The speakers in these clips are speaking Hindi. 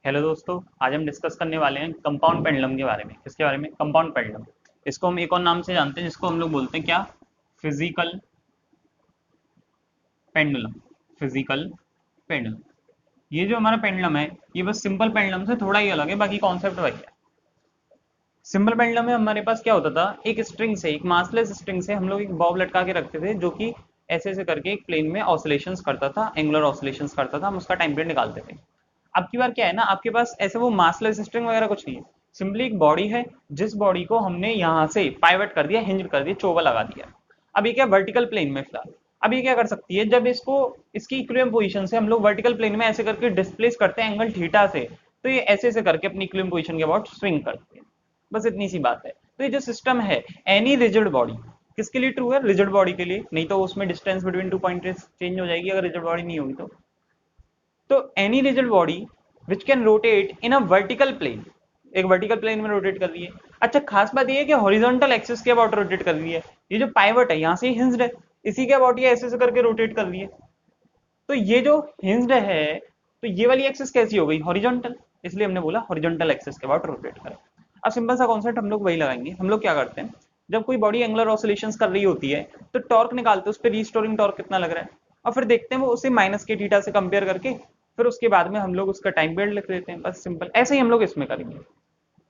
हेलो दोस्तों, आज हम डिस्कस करने वाले हैं कंपाउंड पेंडुलम के बारे में। किसके बारे में? Compound pendulum. इसको हम एक और नाम से जानते हैं, जिसको हम लोग बोलते हैं क्या? Physical pendulum. Physical pendulum. ये जो हमारा पेंडुलम है, ये बस सिंपल पेंडुलम से थोड़ा ही अलग है, बाकी कॉन्सेप्ट वही है। सिंपल पेंडुलम में हमारे पास क्या होता था, एक स्ट्रिंग से, एक मासलेस स्ट्रिंग से हम लोग एक बॉब लटका के रखते थे, जो कि ऐसे ऐसे करके एक प्लेन में ऑसिलेशंस करता था, एंगुलर ऑसिलेशंस करता था। हम उसका टाइम पीरियड निकालते थे। अब की बार क्या है ना, आपके पास ऐसे वो मासलेस स्ट्रिंग वगैरह कुछ नहीं है। सिंपली एक बॉडी है, जिस बॉडी को हमने यहाँ से पाइवट कर दिया, हिंज कर दिया, चोवा लगा दिया। अब ये क्या, वर्टिकल प्लेन में फिलहाल। अब ये क्या कर सकती है, जब इसको इसकी इक्विलिब्रियम पोजीशन से हम लोग वर्टिकल प्लेन में ऐसे करके डिस्प्लेस करते हैं एंगल थीटा से, तो ये ऐसे ऐसे करके अपनी इक्विलिब्रियम पोजीशन के अबाउट स्विंग करती है। बस इतनी सी बात है। तो ये जो सिस्टम है, एनी रिजिड बॉडी, किसके लिए ट्रू है? रिजिड बॉडी के लिए। नहीं तो उसमें distance between two point change हो जाएगी अगर रिजिड बॉडी नहीं होगी तो any rigid body which can rotate in a vertical plane, एक वर्टिकल प्लेन में रोटेट कर रही है। अच्छा, खास बात ये है कि हॉरिजॉन्टल एक्सिस के अबाउट रोटेट कर रही है। ये जो पाइवट है यहाँ से हिंज्ड है, इसी के अबाउट ये ऐसे ऐसे करके रोटेट कर रही है। तो ये जो हिंज्ड है, तो ये वाली एक्सिस कैसी हो गई? हॉरिजॉन्टल। इसलिए हमने बोला हॉरिजॉन्टल एक्सिस के अबाउट रोटेट करें। अब सिंपल सा कॉन्सेप्ट हम लोग वही लगाएंगे। हम लोग क्या करते हैं, जब कोई बॉडी एंगुलर ऑसिलेशंस कर रही होती है, तो टॉर्क निकालते हैं, उस पर रीस्टोरिंग टॉर्क कितना लग रहा है, और फिर देखते हैं वो उसे माइनस के थीटा से कंपेयर करके, फिर उसके बाद में हम लोग उसका टाइम पीरियड लिख देते हैं। बस सिंपल ऐसे ही हम लोग इसमें करेंगे।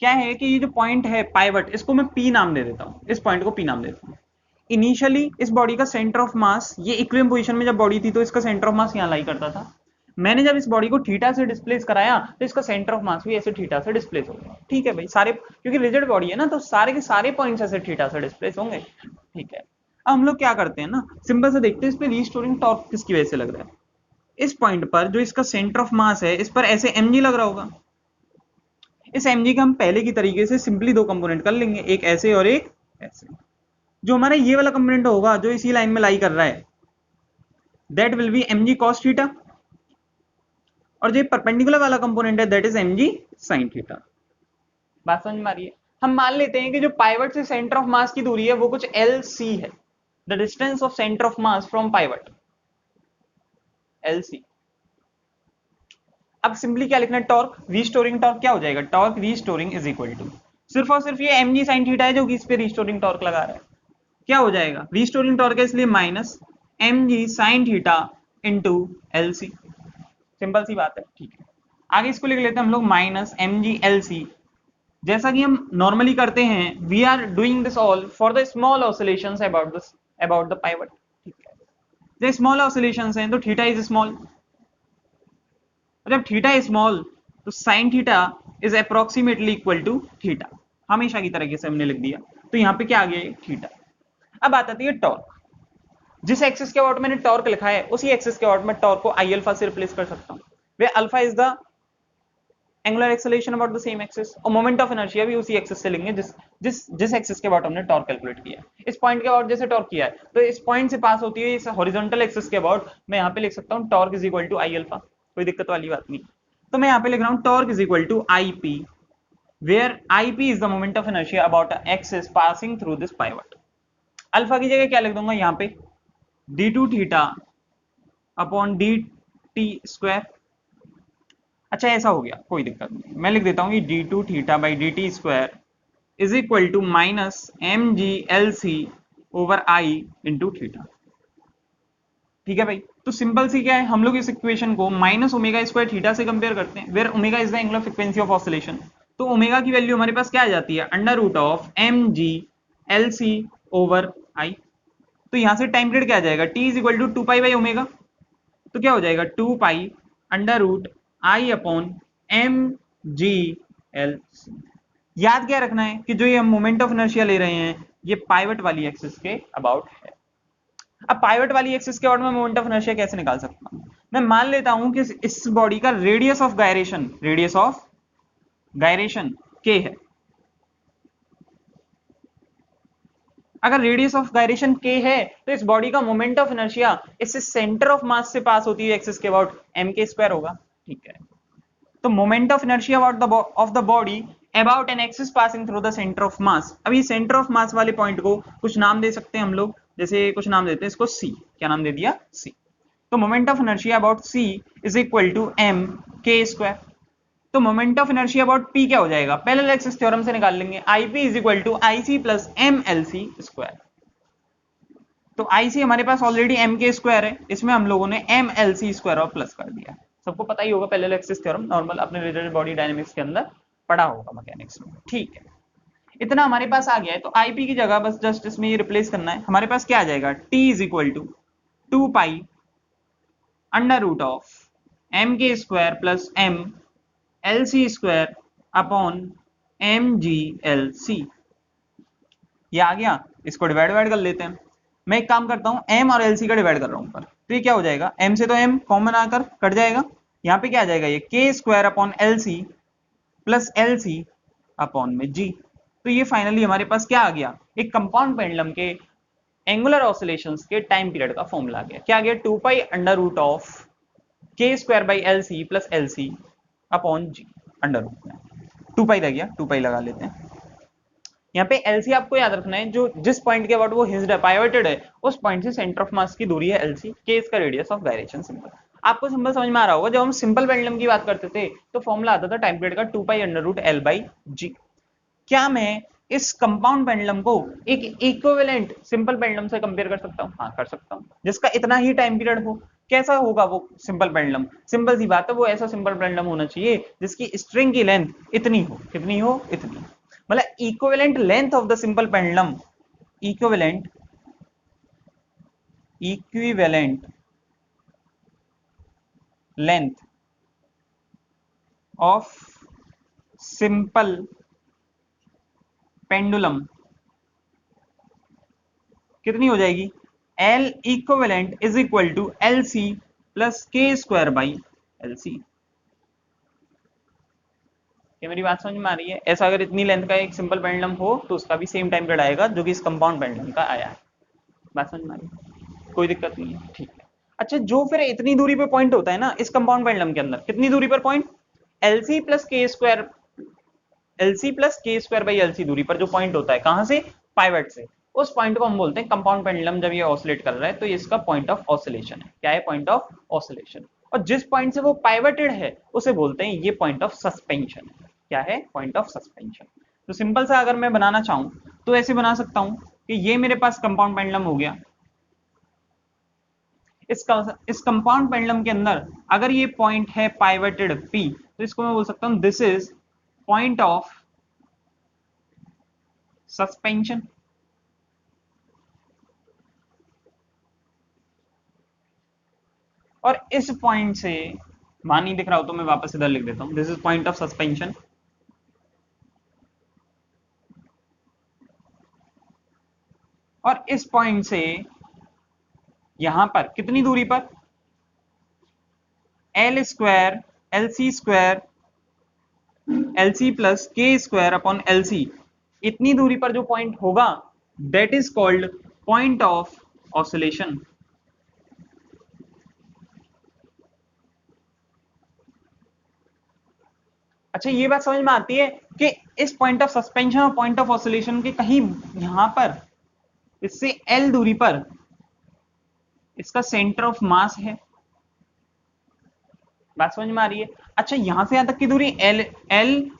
क्या है कि ये जो पॉइंट है पाइवट, इसको मैं पी नाम दे देता हूँ, इस पॉइंट को पी नाम देता हूँ। इनिशियली इस बॉडी का सेंटर ऑफ मास, ये इक्विलिब्रियम पोजीशन में जब बॉडी थी तो इसका सेंटर ऑफ मास यहाँ लाई करता था। मैंने जब इस बॉडी को थीटा से डिस्प्लेस कराया, तो इसका सेंटर ऑफ मास भी ऐसे थीटा से डिस्प्लेस हो गया। ठीक है भाई, सारे, क्योंकि रिजिड बॉडी है ना, तो सारे के सारे पॉइंट्स ऐसे थीटा से डिस्प्लेस होंगे। ठीक है। अब हम लोग क्या करते हैं ना, सिंपल से देखते हैं इस पे रीस्टोरिंग टॉर्क किसकी वजह से लग रहा है। इस पॉइंट पर जो इसका सेंटर ऑफ मास है, इस पर ऐसे mg लग रहा होगा। इस mg का हम पहले की तरीके से सिंपली दो कंपोनेंट कर लेंगे, एक ऐसे और एक ऐसे। जो हमारा ये वाला कंपोनेंट होगा जो इसी लाइन में लाई कर रहा है, that will be mg cos theta, और जो परपेंडिकुलर वाला कंपोनेंट है that is mg sin theta. बात समझ में आ रही है? हम मान लेते हैं कि जो पाइवट से सेंटर ऑफ मास की दूरी है वो कुछ LC है, the distance of centre of mass from pivot, LC। अब सिंपली क्या लिखना है, टॉर्क रीस्टोरिंग टॉर्क क्या हो जाएगा, torque restoring is equal to, सिर्फ और सिर्फ ये mg sin थीटा है जो कि इस पे रीस्टोरिंग टॉर्क लगा रहा है। क्या हो जाएगा, रीस्टोरिंग टॉर्क है इसलिए minus mg sin theta into LC। Simple सी बात है। ठीक है, आगे इसको लिख लेते हैं हम लोग माइनस mg LC। जैसा कि हम नॉर्मली करते हैं, we are doing this all for the small oscillations about the pivot. ठीक है, जब स्मॉल ऑसिलेशंस हैं तो थीटा इज स्मॉल, जब थीटा इज स्मॉल तो sine theta is approximately equal to theta. हमेशा की तरीके से हमने लिख दिया, तो यहाँ पे क्या आ गया, थीटा। अब आती है टॉर्क। जिस एक्सिस के अबाउट मैंने टॉर्क लिखा है, उसी एक्सिस के अबाउट में टॉर्क को आई अल्फा से रिप्लेस कर सकता हूँ, where alpha is the angular acceleration about the same axis, और मोमेंट ऑफ इनर्शिया भी उसी एक्सिस से लेंगे जिस जिस जिस एक्सिस के अबाउट हमने टॉर्क कैलकुलेट किया है। इस पॉइंट के अबाउट जैसे टॉर्क किया है, तो इस पॉइंट से पास होती है इस हॉरिजॉन्टल एक्सिस के अबाउट, मैं यहाँ पे लिख सकता हूँ torque is equal to I alpha. कोई दिक्कत वाली बात नहीं। तो मैं यहाँ पे लिख रहा हूँ torque is equal to I P, where I P is the moment of inertia about axis passing through this pivot. Alpha की जगह क्या लिख दूंगा यहाँ पे, D two theta upon D T square. अच्छा ऐसा हो गया, कोई दिक्कत नहीं, मैं लिख देता हूँ कि D two theta by D T square is equal to minus M G L C over I into theta. ठीक है भाई, तो सिंपल सी क्या है, हम लोग इस इक्वेशन को माइनस ओमेगा स्क्वायर थीटा से कंपेयर करते हैं, where omega is the angular frequency of oscillation. तो ओमेगा की वैल्यू हमारे पास क्या आ जाती है, under root of M G L C over I. तो यहां से टाइम पीरियड क्या आ जाएगा, T is equal to two pi by omega, तो क्या हो जाएगा two pi under root I upon M G L C. याद क्या रखना है कि जो ये हम मोमेंट ऑफ इनर्शिया ले रहे हैं, ये पाइवट वाली एक्सिस के अबाउट है। अब पाइवट वाली एक्सिस के अबाउट में मोमेंट ऑफ इनर्शिया कैसे निकाल सकता हूं, मैं मान लेता हूं कि इस बॉडी का रेडियस ऑफ गायरेशन के है। अगर रेडियस ऑफ गायरेशन के है, तो इस बॉडी का मोमेंट ऑफ इनर्शिया इससे सेंटर ऑफ मास से पास होती है एक्सिस के अबाउट एम के स्क्वायर होगा। ठीक है, तो moment of inertia of the body about an axis passing through the centre of मास। अभी सेंटर ऑफ मास वाले पॉइंट को कुछ नाम दे सकते हैं हम लोग, जैसे कुछ नाम देते हैं इसको सी। क्या नाम दे दिया, सी। तो moment of inertia about C is equal to M K square. तो moment of inertia about P क्या हो जाएगा, पैरेलल एक्सिस थ्योरम से निकाल लेंगे, IP is equal to IC plus M L C square. तो आईसी हमारे पास ऑलरेडी एम के स्क्वायर है, इसमें हम लोगों ने एम एल सी स्क्वायर और प्लस कर दिया। सबको पता ही होगा पैरेलल एक्सिस थ्योरम, नॉर्मल अपने रिलेटेड बॉडी डायनेमिक्स के अंदर पढ़ा होगा मैकेनिक्स में। ठीक है, इतना हमारे पास आ गया है। तो आईपी की जगह बस जस्ट इसमें ये रिप्लेस करना है। हमारे पास क्या आ जाएगा, T is equal to 2 pi under root of M K square plus M L C square upon M G L C. ये आ गया, इसको डिवाइड कर लेते हैं। मैं एक काम करता हूं, m और lc का डिवाइड कर रहा हूं ऊपर, तो ये क्या हो जाएगा, m से तो m कॉमन आकर कट जाएगा, यहाँ पे क्या आ जाएगा, ये k square upon L C plus L C upon में g। तो ये फाइनली हमारे पास क्या आ गया, एक कंपाउंड पेंडुलम के एंगुलर ऑसिलेशंस के टाइम पीरियड का फॉर्मूला आ गया। क्या आ गया, 2 pi under root of k square by L C plus L C upon G, under root में 2 पाई रह गया, 2 पाई लगा लेते हैं। यहाँ पे LC आपको याद रखना है, जो जिस पॉइंट के अबाउट वो हिंज्ड है, पाइवटेड है, उस पॉइंट से सेंटर ऑफ मास की दूरी है LC, K इसका रेडियस ऑफ गायरेशन। सिंपल, आपको सिंपल समझ में आ रहा होगा। जब हम सिंपल पेंडुलम की बात करते थे तो फॉर्मूला आता था टाइम पीरियड का 2 pi under root L by G। क्या मैं इस कंपाउंड पेंडुलम को एक इक्विवेलेंट सिंपल पेंडुलम से कंपेयर कर सकता हूँ? हाँ, कर सकता हूँ, जिसका इतना ही टाइम पीरियड हो। कैसा होगा वो सिंपल पेंडुलम? सिंपल सी बात है, वो ऐसा सिंपल पेंडुलम होना चाहिए जिसकी स्ट्रिंग की लेंथ इतनी हो, कितनी हो, इतनी, मतलब equivalent length of the simple pendulum, equivalent length of simple pendulum कितनी हो जाएगी, L equivalent is equal to L C plus K square by L C. क्या मेरी बात समझ में आ रही है? ऐसा अगर इतनी लेंथ का एक सिंपल पेंडुलम हो तो उसका भी सेम टाइम पीरियड आएगा जो कि इस कंपाउंड पेंडुलम का आया है। बात समझ में आ रही है? कोई दिक्कत नहीं है, ठीक है। अच्छा, जो फिर इतनी दूरी पे पॉइंट होता है ना इस कंपाउंड पेंडुलम के अंदर, कितनी दूरी पर point, LC plus K square by L सी दूरी पर जो पॉइंट होता है, कहां से, पाइवट से, उस पॉइंट को हम बोलते हैं कंपाउंड पेंडुलम। जब ये ऑसिलेट कर रहा है तो ये इसका पॉइंट ऑफ ऑसिलेशन है। क्या है, पॉइंट ऑफ ऑसिलेशन। और जिस पॉइंट से वो पाइवटेड है उसे बोलते हैं ये पॉइंट ऑफ सस्पेंशन है। क्या है, पॉइंट ऑफ सस्पेंशन। तो सिंपल सा अगर मैं बनाना चाहूं तो ऐसे बना सकता हूं कि ये मेरे पास कंपाउंड पेंडुलम हो गया। इस कंपाउंड पेंडुलम के अंदर अगर ये पॉइंट है पाइवटेड P, तो इसको मैं बोल सकता हूं this is point of suspension. और इस पॉइंट से, मान नहीं दिख रहा हो तो मैं वापस इधर लिख देता हूं, this is point of suspension. और इस पॉइंट से यहां पर कितनी दूरी पर, L square L C plus K square upon L C, इतनी दूरी पर जो पॉइंट होगा that is called point of oscillation. अच्छा, ये बात समझ में आती है कि इस पॉइंट ऑफ सस्पेंशन और पॉइंट ऑफ ऑसिलेशन के कहीं यहां पर इससे L दूरी पर इसका सेंटर ऑफ मास है। बात समझ में आ रही है? अच्छा, यहां से यहां तक की दूरी L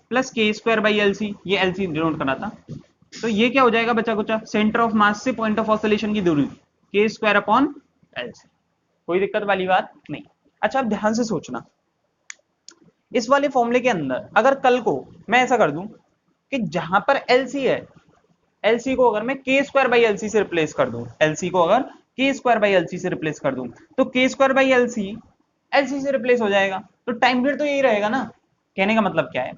plus K square by L C, ये एल सी डिनोट करा था, तो ये क्या हो जाएगा बचा कुचा, सेंटर ऑफ मास से पॉइंट ऑफ ऑसिलेशन की दूरी के स्क्वायर अपॉन एल सी। कोई दिक्कत वाली बात नहीं। अच्छा, अब ध्यान से सोचना, इस वाले फॉर्मूले के अंदर अगर कल को मैं ऐसा कर दूं कि जहां पर LC है, LC को अगर मैं के स्क्वायर बाई LC से रिप्लेस कर दूं, LC को अगर के स्क्वायर बाई LC से रिप्लेस कर दूं, तो के स्क्वायर बाई LC से रिप्लेस हो जाएगा। तो टाइम पीरियड तो यही रहेगा ना। कहने का मतलब क्या है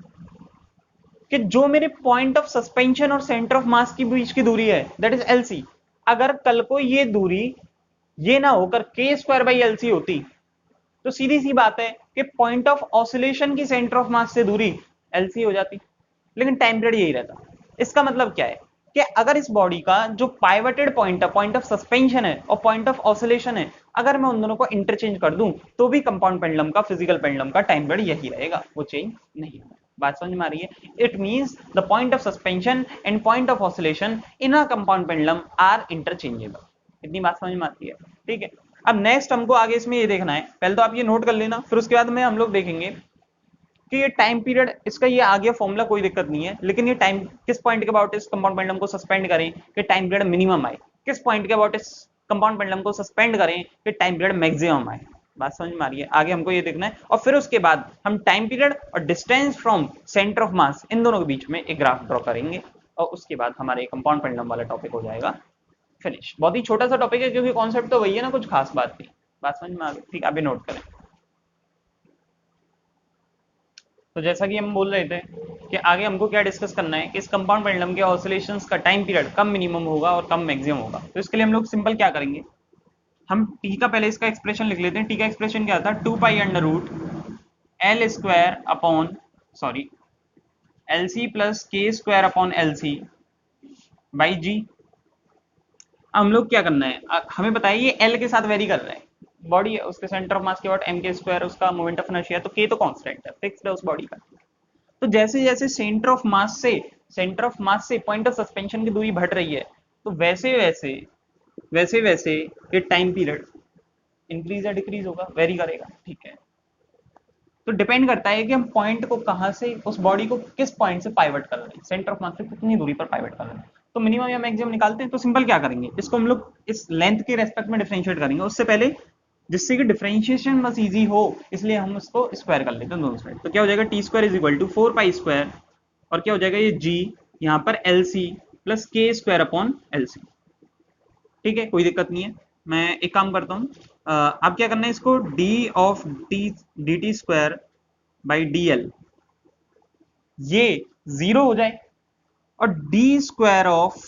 कि जो मेरे पॉइंट ऑफ सस्पेंशन और सेंटर ऑफ मास की बीच की दूरी है दैट इज LC, अगर कल को ये दूरी ये ना होकर के स्क्वायर बाई LC होती तो सीधी सी बात है कि पॉइंट ऑफ ऑसिलेशन की सेंटर ऑफ मास से दूरी LC हो जाती, लेकिन टाइम पीरियड यही रहता। इसका मतलब क्या है कि अगर इस बॉडी का जो पाइवटेड पॉइंट है, पॉइंट ऑफ सस्पेंशन है और पॉइंट ऑफ ऑसिलेशन है, अगर मैं उन दोनों को इंटरचेंज कर दूं तो भी कंपाउंड पेंडुलम का, फिजिकल पेंडुलम का टाइम पीरियड यही रहेगा, वो चेंज नहीं होगा। बात समझ में आ रही है? It means the point of suspension and point of oscillation in a compound pendulum are interchangeable. इतनी बात समझ में आती है? ठीक है। अब नेक्स्ट हमको आगे इसमें ये देखना है, पहले तो आप ये नोट कर लेना, फिर उसके बाद में हम लोग देखेंगे कि ये टाइम पीरियड इसका ये आ गया फॉर्मूला, कोई दिक्कत नहीं है, लेकिन ये टाइम किस पॉइंट के अबाउट इस कंपाउंड पेंडुलम को सस्पेंड करें कि टाइम पीरियड मिनिमम आए, किस पॉइंट के अबाउट इस कंपाउंड पेंडुलम को सस्पेंड करें कि टाइम पीरियड मैक्सिमम आए। बात समझ में आ रही है? आगे हमको ये देखना है और फिर उसके बाद हम टाइम पीरियड और distance from centre of mass इन दोनों के बीच में एक ग्राफ ड्रॉ करेंगे और उसके बाद हमारे कंपाउंड पेंडुलम वाला टॉपिक हो जाएगा फिनिश। बहुत ही छोटा सा टॉपिक है क्योंकि कॉन्सेप्ट तो वही है ना, कुछ खास बात नहीं। बात समझ में आ गई? ठीक, अभी नोट करें। तो जैसा कि हम बोल रहे थे कि आगे हमको क्या डिस्कस करना है कि इस कंपाउंड पेंडुलम के ऑसिलेशंस का टाइम पीरियड कब मिनिमम होगा और कब मैक्सिमम होगा। तो इसके लिए हम लोग सिंपल क्या करेंगे, हम टी का पहले इसका एक्सप्रेशन लिख लेते हैं। टी का एक्सप्रेशन क्या था, 2 pi under root L square upon sorry L C plus K square upon L C by G. हम लोग क्या करना है, हमें बताइए ये एल के साथ वेरी कर रहा है, बॉडी है उसके सेंटर ऑफ मास के अबाउट एम के स्क्वायर, उसका मोमेंट ऑफ इनर्शिया, तो के तो कांस्टेंट है, फिक्स्ड है उस बॉडी का। तो जैसे जैसे सेंटर ऑफ मास से पॉइंट ऑफ सस्पेंशन की दूरी बढ़ रही है, तो वैसे वैसे ये टाइम पीरियड इंक्रीज या डिक्रीज होगा, वेरी करेगा। ठीक है, तो डिपेंड करता है कि हम पॉइंट को कहां से, उस बॉडी को किस पॉइंट से पाइवट कर रहे हैं, सेंटर ऑफ मास से कितनी दूरी पर पाइवट कर रहे हैं। तो मिनिमम या मैक्सिमम निकालते हैं। तो सिंपल क्या करेंगे, इसको हम लोग इस लेंथ के रेस्पेक्ट में डिफरेंशिएट करेंगे। उससे पहले जिससे कि डिफरेंशिएशन बस इजी हो, इसलिए हम उसको स्क्वायर कर लेते हैं दोनों साइड। तो क्या हो जाएगा, T square is equal to 4 pi square और क्या हो जाएगा ये जी, यहाँ पर L C plus K square upon L C. ठीक है, कोई दिक्कत नहीं है। मैं एक काम करता हूँ, अब क्या करना है, इसको D of D T square by D L ये 0 हो जाए और D square of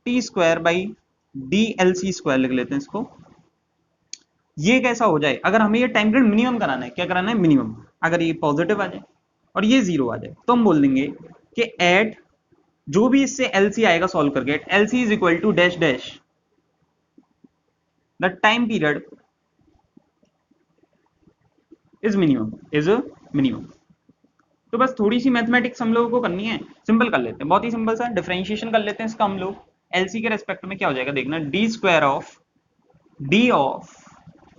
T square by D L C square लिख लेते हैं इसको। ये कैसा हो जाए, अगर हमें ये टाइम पीरियड मिनिमम कराना है, क्या कराना है, मिनिमम। अगर ये पॉजिटिव आ जाए और ये 0 आ जाए तो हम बोल देंगे कि एट जो भी इससे एलसी आएगा सॉल्व करके, at LC is equal to dash dash the time period is minimum. तो बस थोड़ी सी मैथमेटिक्स हम लोगों को करनी है, सिंपल कर लेते हैं, बहुत ही सिंपल सा डिफरेंशिएशन कर लेते हैं इसका हम लोग। एलसी के रेस्पेक्ट में क्या हो जाएगा देखना, D square of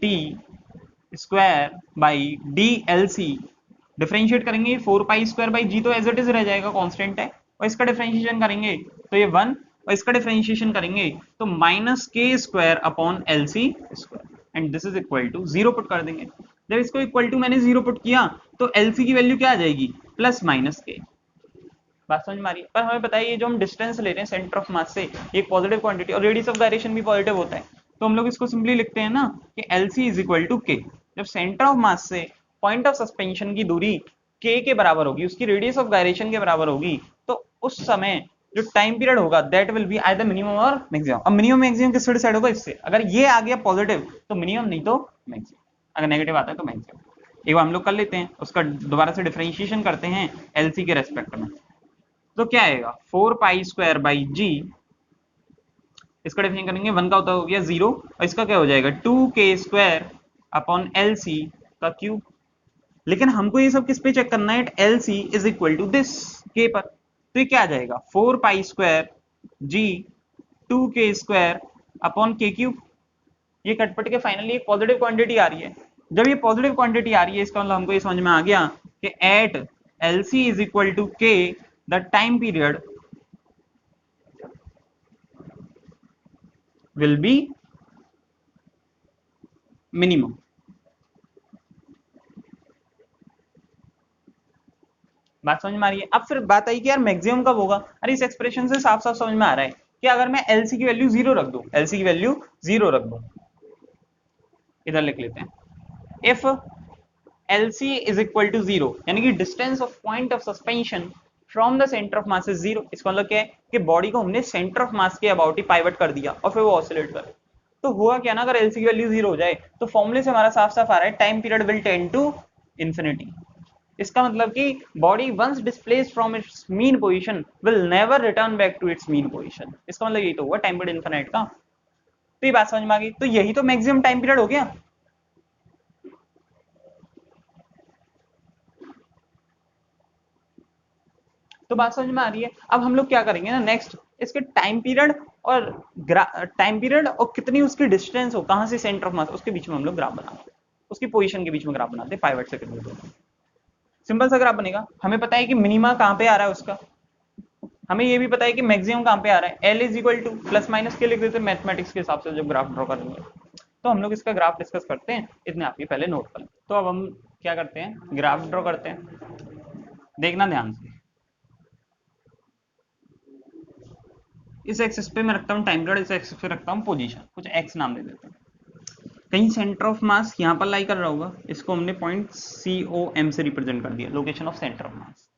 T square by D L C, differentiate करेंगे 4 पाई स्क्वायर बाई जी तो एज इट इज रह जाएगा, कांस्टेंट है, और इसका डिफरेंशिएशन करेंगे तो ये 1, और इसका डिफरेंशिएशन करेंगे तो minus K square upon L C square and this is equal to 0 put कर देंगे। जब इसको इक्वल टू मैंने 0 पुट किया तो एल सी की वैल्यू क्या आ जाएगी, प्लस माइनस के। बात समझ में आ रही है? पर हमें बताइए जो हम डिस्टेंस ले रहे हैं सेंटर ऑफ मास से, एक पॉजिटिव क्वांटिटी और रेडियस ऑफ गायरेशन भी पॉजिटिव होता है, तो हम लोग इसको सिंपली लिखते हैं ना कि L C is equal to K. जब सेंटर ऑफ मास से पॉइंट ऑफ सस्पेंशन की दूरी के बराबर होगी, उसकी रेडियस ऑफ गायरेशन के बराबर होगी, तो उस समय जो टाइम पीरियड होगा that will be either minimum और मैक्सिमम। अब मिनिमम मैक्सिमम किससे डिसाइड होगा, इससे। अगर ये आ गया पॉजिटिव तो मिनिमम, नहीं तो मैक्सिमम, अगर नेगेटिव आता है तो मैक्सिमम। एक बार हम लोग कर लेते हैं, उसका दोबारा से डिफरेंशिएशन करते हैं एलसी के रेस्पेक्ट में। तो क्या आएगा, 4 पाई स्क्वायर बाई जी, इसका डिफरेंशिएशन करेंगे 1 का होता हो गया 0, और इसका क्या हो जाएगा 2 k² अपॉन एल सी का क्यूब। लेकिन हमको ये सब किस पे चेक करना है, L C is equal to this K पर। तो ये क्या आ जाएगा 4 pi square G 2k² upon K cube. ये कटपट के फाइनली एक पॉजिटिव क्वांटिटी आ रही है। जब ये पॉजिटिव क्वांटिटी आ रही है, इसका मतलब हमको ये समझ में आ गया कि at L C is equal to K the time period will be minimum। बात समझ में आ रही है? अब फिर बात आई कि यार मैक्सिमम कब होगा। अरे इस एक्सप्रेशन से साफ साफ समझ में आ रहा है कि अगर मैं एलसी की वैल्यू 0 रख दूं, एलसी की वैल्यू 0 रख दूं, इधर लिख लेते हैं, if LC is equal to 0 यानी कि distance of point of suspension from the centre of mass is 0। इसका मतलब क्या है कि बॉडी को हमने सेंटर ऑफ मास के अबाउट ही पाइवट कर दिया और फिर वो ऑसिलेट करे। तो हुआ क्या ना, अगर एलसी की वैल्यू 0 हो जाए तो फॉर्मूले से हमारा साफ साफ आ रहा है time period will tend to infinity. इसका मतलब कि body once displaced from its mean position will never return back to its mean position. इसका मतलब यही तो हुआ टाइम पीरियड इनफिनिट का। तो ये बात समझ में आ गई। तो यही तो मैक्सिमम टाइम पीरियड हो गया। तो बात समझ में आ रही है। अब हम लोग क्या करेंगे ना, नेक्स्ट इसके टाइम पीरियड और कितनी उसकी डिस्टेंस हो, कहां से सेंटर ऑफ मास, उसके बीच में हम लोग ग्राफ बनाते हैं, उसकी पोजीशन के बीच में ग्राफ बनाते हैं, पाइवट से कितनी दूर। सिंपल सा ग्राफ बनेगा। हमें पता है कि मिनिमा कहाँ पे आ रहा है उसका, हमें ये भी पता है कि मैक्सिमम कहाँ पे आ रहा है। L is equal two plus minus के लिख देते हैं मैथमेटिक्स के हिसाब से जब ग्राफ ड्रॉ करेंगे। तो हम लोग इसका ग्राफ डिस्कस करते हैं, इतने आप ही पहले नोट कर लें। तो अब हम क्या करते हैं, ग्राफ ड्रॉ करते हैं। देखना ध्यान से, इस एक्सिस पे मैं रखता हूँ टाइम पीरियड, इस एक्सिस पे रखता हूँ पोजीशन, कुछ एक्स नाम दे देते हैं। कहीं सेंटर ऑफ मास यहाँ पर लाई कर रहा होगा, इसको हमने पॉइंट COM से रिप्रेजेंट कर दिया, लोकेशन ऑफ सेंटर ऑफ मास।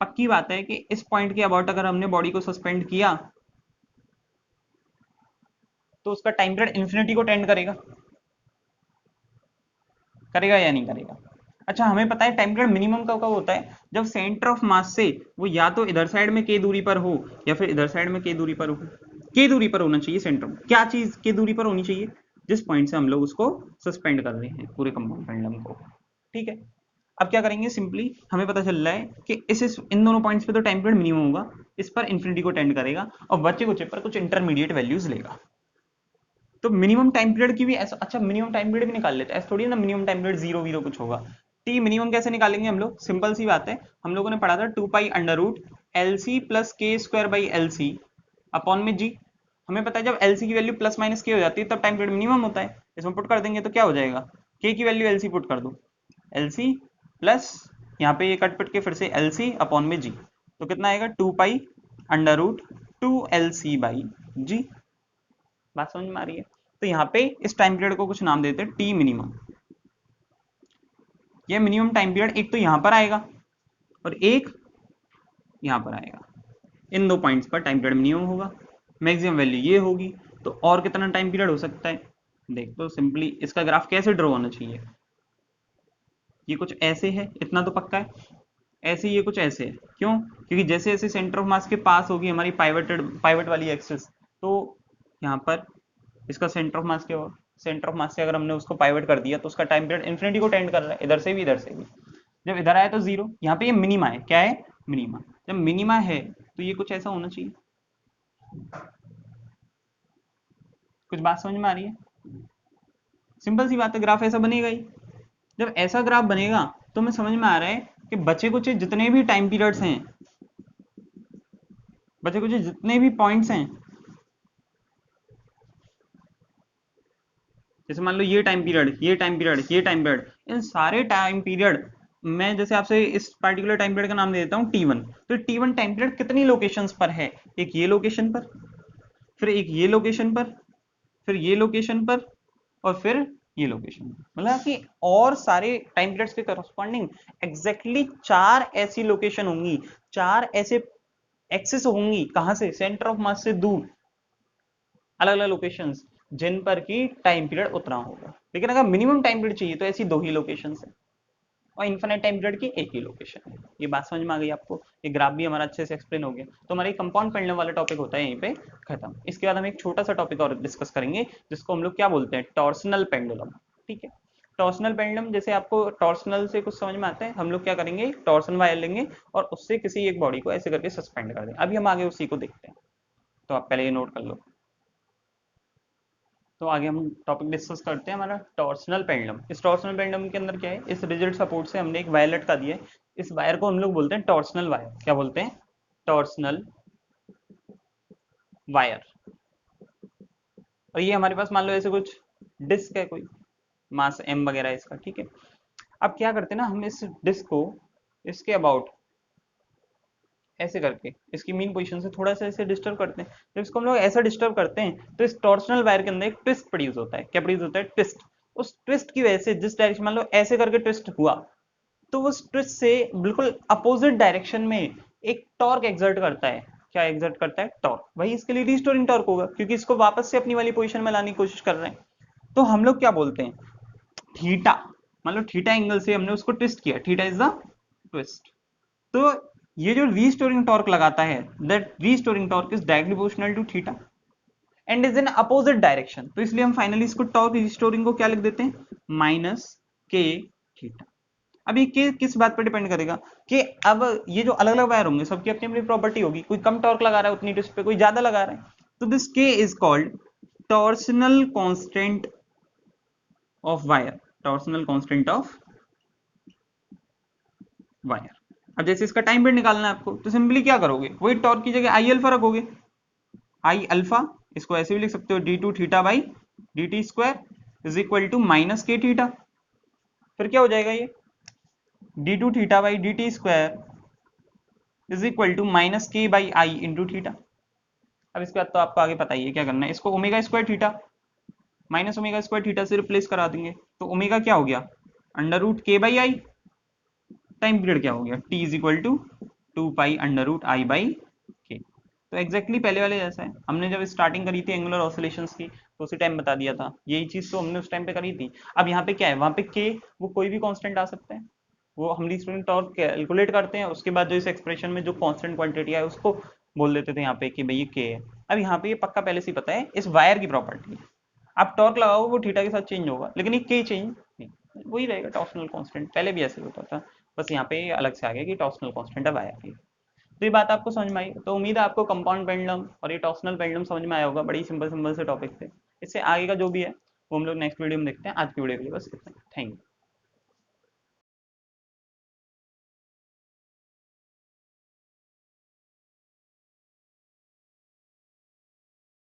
पक्की बात है कि इस पॉइंट के अबाउट अगर हमने बॉडी को सस्पेंड किया तो उसका टाइम पीरियड इन्फिनिटी को टेंड करेगा, करेगा या नहीं करेगा। अच्छा, हमें पता है टाइम पीरियड मिनिमम कब कब होता है, जब सेंटर ऑफ मास से वो या तो इधर साइड में के दूरी पर हो या फिर इधर साइड में के दूरी पर हो। के दूरी पर होना चाहिए सेंटर में, क्या चीज के दूरी पर होनी चाहिए, जिस पॉइंट से हम लोग उसको सस्पेंड कर रहे हैं पूरे कंपाउंड पेंडुलम को। ठीक है, अब क्या करेंगे, सिंपली हमें पता चल रहा है कि इस इन दोनों पॉइंट्स पे तो टाइम पीरियड मिनिमम होगा, इस पर इन्फिनिटी को टेंड करेगा और बच्चे कुछ पर कुछ इंटरमीडिएट वैल्यूज लेगा। तो मिनिमम टाइम पीरियड की भी ऐसा, अच्छा मिनिमम टाइम पीरियड भी निकाल लेते हैं, ऐसा थोड़ी ना मिनिमम टाइम पीरियड 0 0 कुछ होगा। टी मिनिमम कैसे निकालेंगे हम लोग, सिंपल सी बात है, हम लोगों ने पढ़ा था 2 pi under root LC plus K square by LC upon में जी। हमें पता है जब LC की वैल्यू प्लस माइनस के हो जाती है तब टाइम पीरियड मिनिमम होता है। इसमें पुट कर देंगे तो क्या हो जाएगा, के की वैल्यू LC पुट कर दो, LC प्लस यहाँ पे ये कट पिट के फिर से LC अपॉन में जी, तो कितना आएगा 2 pi under root 2LC by G. बात समझ में आ रही है। तो यहाँ पे इस टाइम पीरियड को कुछ नाम देते हैं टी मिनिमम। ये मिनिमम टाइम पीरियड एक तो यहाँ पर आएगा और एक यहाँ पर आएगा, इन दो पॉइंट्स पर टाइम पीरियड मिनिमम होगा, मैक्सिमम वैल्यू ये होगी। तो और कितना टाइम पीरियड हो सकता है, देख तो सिंपली इसका ग्राफ कैसे ड्रॉ होना चाहिए, ये कुछ ऐसे है, इतना तो पक्का है, ऐसे ये कुछ ऐसे है। क्यों, क्योंकि जैसे जैसे सेंटर ऑफ मास के पास होगी हमारी पाइवट वाली एक्सिस, तो यहाँ पर इसका सेंटर ऑफ मास क्या होगा, सेंटर ऑफ मास से अगर हमने उसको पाइवट कर दिया तो उसका टाइम पीरियड इन्फिनिटी को टेंड कर रहा है, इधर से भी इधर से भी। जब इधर आया तो जीरो, यहाँ पे ये मिनिमा है, क्या है मिनिमा, जब मिनिमा है तो ये कुछ ऐसा होना चाहिए। कुछ बात समझ में आ रही है, सिंपल सी बात है, ग्राफ ऐसा बनेगा ही। जब ऐसा ग्राफ बनेगा तो हमें समझ में आ रहा है कि बचे कुछ जितने भी टाइम पीरियड्स हैं, बचे कुछ जितने भी पॉइंट्स हैं, जैसे मान लो ये टाइम पीरियड, ये टाइम पीरियड, ये टाइम पीरियड, इन सारे टाइम पीरियड मैं जैसे आपसे इस पार्टिकुलर टाइम पीरियड का नाम दे देता हूँ T1। तो T1 टाइम पीरियड कितनी लोकेशंस पर है, एक ये लोकेशन पर, फिर एक ये लोकेशन पर, फिर ये लोकेशन पर, और फिर ये लोकेशन, मतलब कि और सारे टाइम पीरियड्स के करस्पॉन्डिंग एग्जैक्टली 4 ऐसी लोकेशन होंगी, 4 ऐसे एक्सिस होंगी, कहां से, सेंटर ऑफ मास से दूर, अलग अलग लोकेशंस जिन पर की टाइम पीरियड उतना होगा। लेकिन अगर मिनिमम टाइम पीरियड चाहिए तो ऐसी 2 ही लोकेशन है और इन्फिनिट टाइम पीरियड की एक ही लोकेशन है। ये बात समझ में आ गई आपको, ये ग्राफ भी हमारा अच्छे से एक्सप्लेन हो गया। तो हमारा कंपाउंड पेंडुलम वाला टॉपिक होता है यहीं पे खत्म। इसके बाद हम एक छोटा सा टॉपिक और डिस्कस करेंगे जिसको हम लोग क्या बोलते हैं, टॉर्सनल पेंडुलम। ठीक है, टॉर्सनल पेंडुलम, जैसे आपको टॉर्सनल से कुछ समझ में आता है, हम लोग क्या करेंगे, टॉर्सन वायर लेंगे और उससे किसी एक बॉडी को ऐसे करके सस्पेंड कर दें। अभी हम आगे उसी को देखते हैं, तो आप पहले ये नोट कर लो। तो आगे हम टॉपिक डिस्कस करते हैं हमारा टॉर्सनल पेंडुलम। इस टॉर्सनल पेंडुलम के अंदर क्या है, इस रिजिड सपोर्ट से हमने एक वायर लटका दिया है, इस वायर को हम लोग बोलते हैं टॉर्सनल वायर। क्या बोलते हैं, टॉर्सनल वायर। और ये हमारे पास मान लो ऐसे कुछ डिस्क है, कोई मास m वगैरह इसका। ठीक है, अब क्या करते हैं ना, हम इस डिस्क को इसके अबाउट ऐसे करके इसकी मीन पोजीशन से थोड़ा सा ऐसे डिस्टर्ब करते हैं। जब इसको हम लोग ऐसा डिस्टर्ब करते हैं तो इस टॉर्सनल वायर के अंदर एक ट्विस्ट प्रोड्यूस होता है। क्या प्रोड्यूस होता है, ट्विस्ट। उस ट्विस्ट की वजह से जिस डायरेक्शन, मान लो ऐसे करके ट्विस्ट हुआ, तो उस ट्विस्ट से बिल्कुल अपोजिट डायरेक्शन में एक टॉर्क एक्सर्ट करता है। क्या एक्सर्ट करता है, टॉर्क। वही इसके लिए रिस्टोरिंग टॉर्क होगा, क्योंकि इसको वापस से अपनी वाली पोजीशन में लाने की कोशिश कर रहे हैं। तो हम लोग क्या बोलते हैं, थीटा, मान लो थीटा एंगल से हमने उसको ट्विस्ट किया, थीटा इज द ट्विस्ट। तो ये जो रीस्टोरिंग टॉर्क लगाता है, that restoring torque is directly proportional to theta and is in opposite direction. तो इसलिए हम फाइनली इसको टॉर्क रिस्टोरिंग को क्या लिख देते हैं, माइनस के थीटा। अब ये किस बात पर डिपेंड करेगा कि अब ये जो अलग अलग वायर होंगे सबकी अपनी अपनी प्रॉपर्टी होगी, कोई कम टॉर्क लगा रहा है उतनी ट्विस्ट पे, कोई ज्यादा लगा रहा है। तो दिस के is called torsional constant of wire, torsional constant of wire. अब जैसे इसका टाइम पीरियड निकालना है आपको, तो सिंपली क्या करोगे, वही टॉर्क की जगह आई अल्फा रखोगे। आई अल्फा, इसको ऐसे भी लिख सकते हो D two theta by D T square is equal to minus K theta. फिर क्या हो जाएगा ये, D two theta by D T square is equal to minus K by I into theta. अब इसके बाद तो आपको आगे पता ही है क्या करना है, इसको omega square theta minus omega square theta से रिप्लेस करा देंगे, तो ओमेगा क्या हो गया, under root K by I, time period क्या हो गया, T is equal to 2 pi under root I by K. तो एग्जैक्टली पहले वाले जैसा है, हमने जब स्टार्टिंग करी थी एंगुलर ऑसिलेशंस की तो उसी टाइम बता दिया था, यही चीज तो हमने उस टाइम पे करी थी। अब यहाँ पे क्या है, वहाँ पे के वो कोई भी कांस्टेंट आ सकता है, वो हम स्टूडेंट टॉर्क कैलकुलेट करते हैं, उसके बाद जो इस एक्सप्रेशन में जो कांस्टेंट क्वांटिटी है उसको बोल देते थे यहाँ पे कि भाई ये के है। अब यहाँ पे ये पक्का पहले से ही पता है, इस वायर की प्रॉपर्टी, आप टॉर्क लगाओ वो थीटा के साथ चेंज होगा, लेकिन ये के चेंज नहीं, वही रहेगा टॉर्सनल कांस्टेंट, पहले भी ऐसे होता था, बस यहाँ पे अलग से आ गया कि टॉर्सनल कांस्टेंट है वायर की। तो ये बात आपको समझ में आई, तो उम्मीद है आपको कंपाउंड पेंडुलम और ये टॉर्सनल पेंडुलम समझ में आया होगा, बड़ी सिंपल सिंपल से टॉपिक थे। इससे आगे का जो भी है वो हम लोग नेक्स्ट वीडियो में देखते हैं, आज की वीडियो के लिए बस इतना, थैंक यू।